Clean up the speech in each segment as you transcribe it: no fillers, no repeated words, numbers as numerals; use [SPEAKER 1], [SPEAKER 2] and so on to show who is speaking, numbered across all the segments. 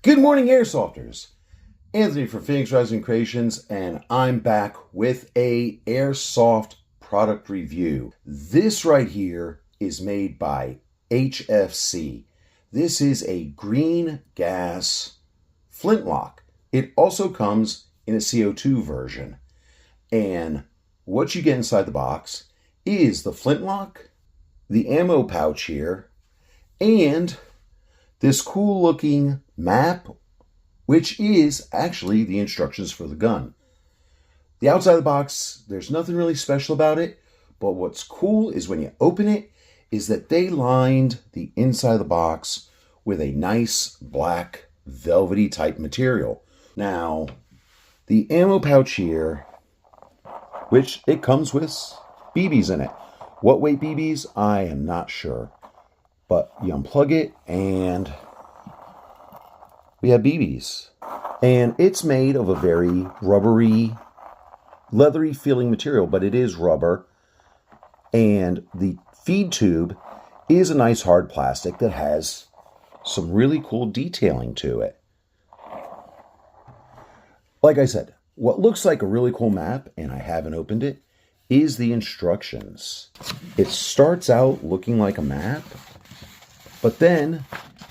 [SPEAKER 1] Good morning, Airsofters. Anthony from Phoenix Rising Creations, and I'm back with a Airsoft product review. This right here is made by HFC. This is a green gas Flintlock. It also comes in a CO2 version. And what you get inside the box is the Flintlock, the ammo pouch here, and this cool looking map, which is actually the instructions for the gun. The outside of the box, there's nothing really special about it, but what's cool is when you open it, is that they lined the inside of the box with a nice black velvety type material. Now, the ammo pouch here, which it comes with BBs in it. What weight BBs? I am not sure. But you unplug it and we have BBs. And it's made of a very rubbery, leathery feeling material, but it is rubber. And the feed tube is a nice hard plastic that has some really cool detailing to it. Like I said, what looks like a really cool map, and I haven't opened it, is the instructions. It starts out looking like a map, but then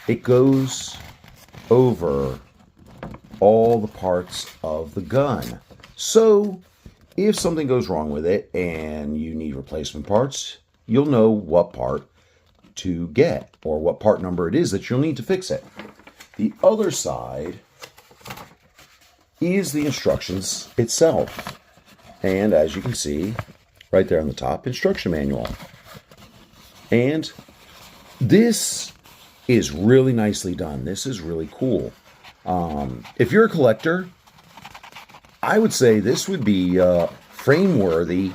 [SPEAKER 1] it goes over all the parts of the gun. So if something goes wrong with it and you need replacement parts, you'll know what part to get or what part number it is that you'll need to fix it. The other side is the instructions itself. And as you can see, right there on the top, instruction manual. And this is really nicely done. This is really cool. If you're a collector, I would say this would be frame-worthy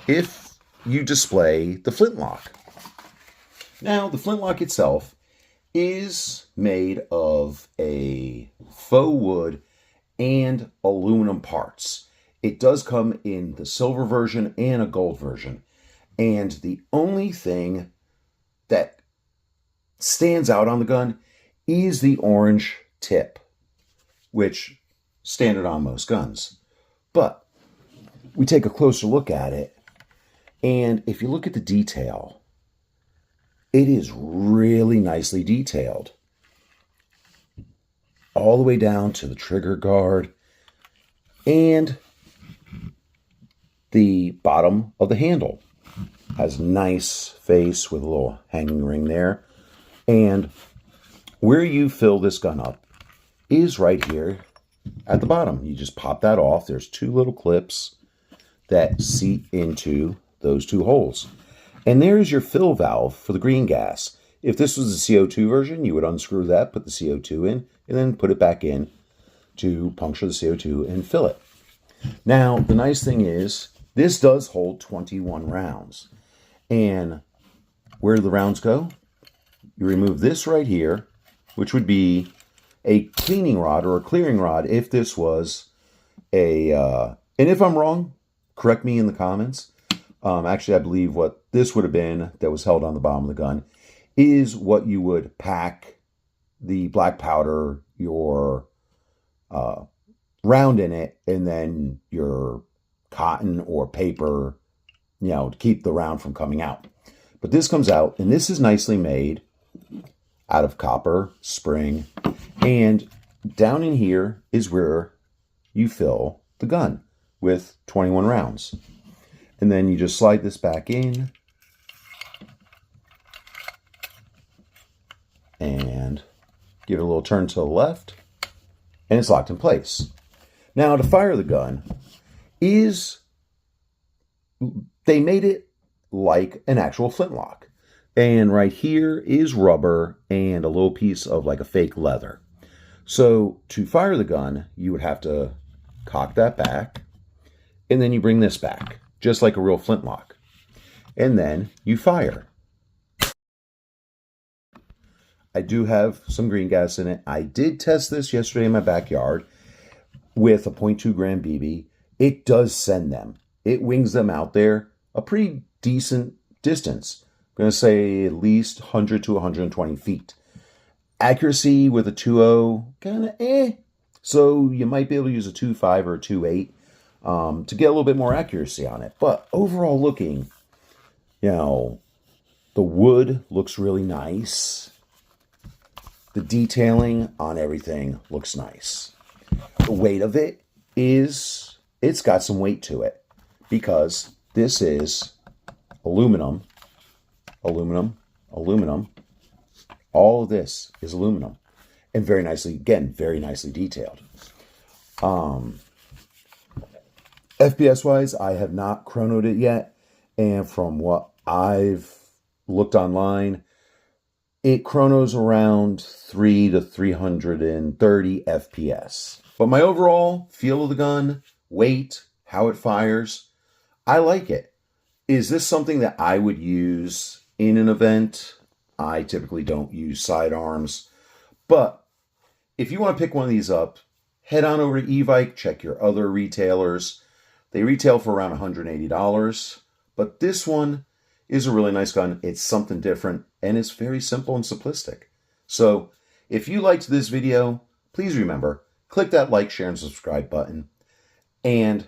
[SPEAKER 1] if you display the Flintlock. Now, the Flintlock itself is made of a faux wood and aluminum parts. It does come in the silver version and a gold version. And the only thing that stands out on the gun is the orange tip, which standard on most guns. But we take a closer look at it, and if you look at the detail, it is really nicely detailed. All the way down to the trigger guard and the bottom of the handle. Has a nice face with a little hanging ring there. And where you fill this gun up is right here at the bottom. You just pop that off. There's two little clips that seat into those two holes. And there's your fill valve for the green gas. If this was the CO2 version, you would unscrew that, put the CO2 in, and then put it back in to puncture the CO2 and fill it. Now, the nice thing is, this does hold 21 rounds. And where do the rounds go? You remove this right here, which would be a cleaning rod or a clearing rod if this was a, and if I'm wrong, correct me in the comments. Actually, I believe what this would have been that was held on the bottom of the gun is what you would pack the black powder, your round in it, and then your cotton or paper, to keep the round from coming out. But this comes out, and this is nicely made out of copper spring, and down in here is where you fill the gun with 21 rounds. And then you just slide this back in and give it a little turn to the left, and it's locked in place. Now, to fire the gun they made it like an actual Flintlock. And right here is rubber and a little piece of like a fake leather. So to fire the gun, you would have to cock that back, and then you bring this back, just like a real Flintlock. And then you fire. I do have some green gas in it. I did test this yesterday in my backyard with a 0.2 gram BB. It does send them. It wings them out there a pretty decent distance. I'm going to say at least 100 to 120 feet. Accuracy with a 2.0, kind of So you might be able to use a 2.5 or a 2.8 to get a little bit more accuracy on it. But overall looking, the wood looks really nice. The detailing on everything looks nice. The weight of it it's got some weight to it because this is aluminum. All of this is aluminum and very nicely detailed. FPS wise, I have not chronoed it yet. And from what I've looked online, it chronos around 3 to 330 FPS. But my overall feel of the gun, weight, how it fires, I like it. Is this something that I would use in an event? I typically don't use sidearms. But if you want to pick one of these up, head on over to Evike, check your other retailers. They retail for around $180. But this one is a really nice gun. It's something different, and it's very simple and simplistic. So if you liked this video, please remember, click that like, share, and subscribe button. And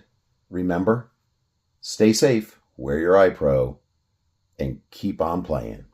[SPEAKER 1] remember, stay safe, wear your iPro, and keep on playing.